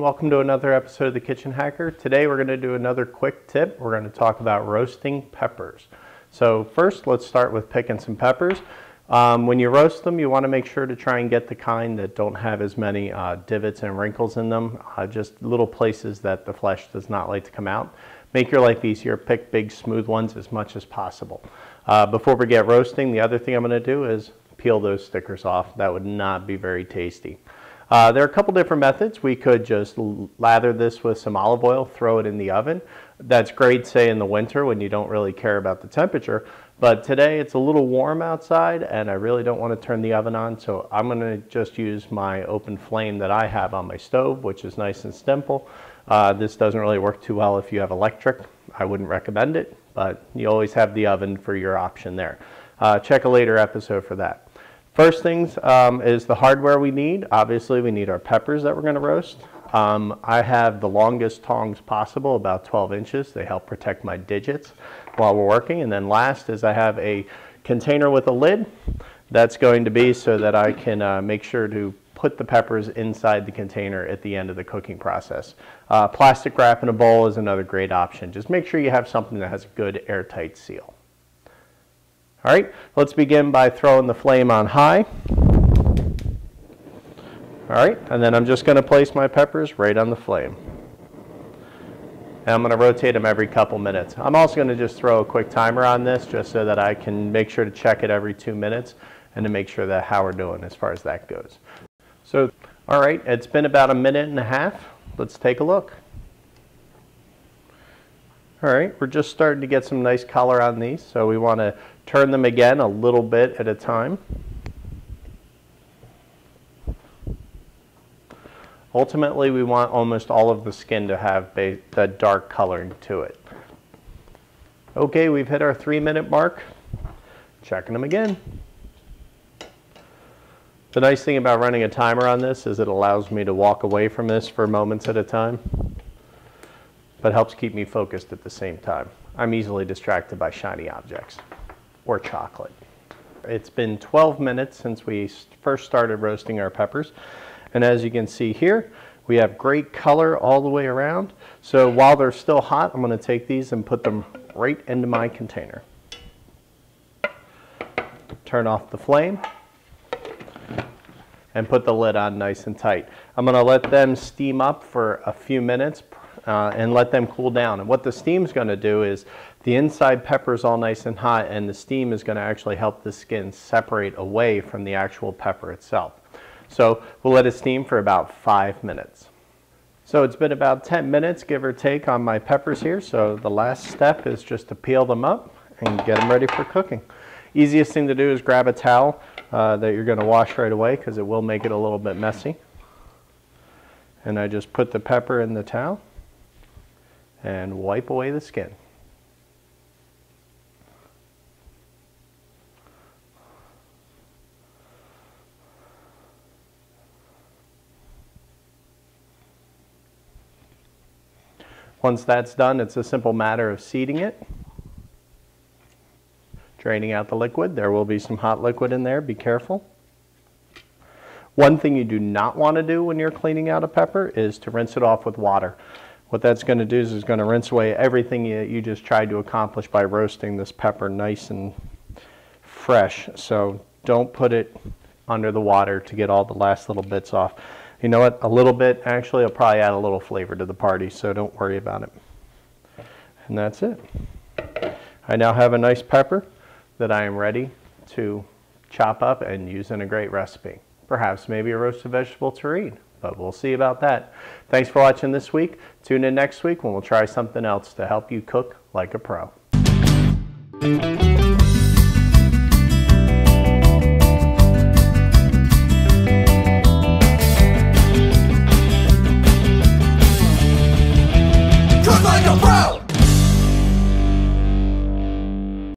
welcome to another episode of The Kitchen Hacker. Today we're going to do another quick tip. We're going to talk about roasting peppers. So first, let's start with picking some peppers. When you roast them, you want to make sure to try and get the kind that don't have as many divots and wrinkles in them, just little places that the flesh does not like to come out. Make your life easier. Pick big, smooth ones as much as possible. Before we get roasting, the other thing I'm going to do is peel those stickers off. That would not be very tasty. There are a couple different methods. We could just lather this with some olive oil, throw it in the oven. That's great, say, in the winter when you don't really care about the temperature. But today it's a little warm outside and I really don't want to turn the oven on, so I'm going to just use my open flame that I have on my stove, which is nice and simple. This doesn't really work too well if you have electric. I wouldn't recommend it, but you always have the oven for your option there. Check a later episode for that. First things is the hardware we need. Obviously, we need our peppers that we're going to roast. I have the longest tongs possible, about 12 inches. They help protect my digits while we're working. And then last is I have a container with a lid. That's going to be so that I can make sure to put the peppers inside the container at the end of the cooking process. Plastic wrap in a bowl is another great option. Just make sure you have something that has a good airtight seal. All right, let's begin by throwing the flame on high. All right, and then I'm just going to place my peppers right on the flame. And I'm going to rotate them every couple minutes. I'm also going to just throw a quick timer on this just so that I can make sure to check it every 2 minutes and to make sure that how we're doing as far as that goes. So, all right, it's been about 1.5 minutes. Let's take a look. All right, we're just starting to get some nice color on these, so we want to turn them again a little bit at a time. Ultimately, we want almost all of the skin to have that dark coloring to it. Okay, we've hit our 3-minute mark. Checking them again. The nice thing about running a timer on this is it allows me to walk away from this for moments at a time, but helps keep me focused at the same time. I'm easily distracted by shiny objects or chocolate. It's been 12 minutes since we first started roasting our peppers. And as you can see here, we have great color all the way around. So while they're still hot, I'm going to take these and put them right into my container. Turn off the flame and put the lid on nice and tight. I'm going to let them steam up for a few minutes and let them cool down. And what the steam's going to do is the inside pepper is all nice and hot, and the steam is going to actually help the skin separate away from the actual pepper itself. So we'll let it steam for about 5 minutes. So it's been about 10 minutes, give or take, on my peppers here. So the last step is just to peel them up and get them ready for cooking. Easiest thing to do is grab a towel that you're going to wash right away because it will make it a little bit messy. And I just put the pepper in the towel and wipe away the skin. Once that's done, it's a simple matter of seating it, draining out the liquid. There will be some hot liquid in there, be careful. One thing you do not want to do when you're cleaning out a pepper is to rinse it off with water. What that's going to do is going to rinse away everything you just tried to accomplish by roasting this pepper nice and fresh. So don't put it under the water to get all the last little bits off. You know what? A little bit, actually, will probably add a little flavor to the party, so don't worry about it. And that's it. I now have a nice pepper that I am ready to chop up and use in a great recipe. Perhaps maybe a roasted vegetable terrine, but we'll see about that. Thanks for watching this week. Tune in next week when we'll try something else to help you cook like a pro.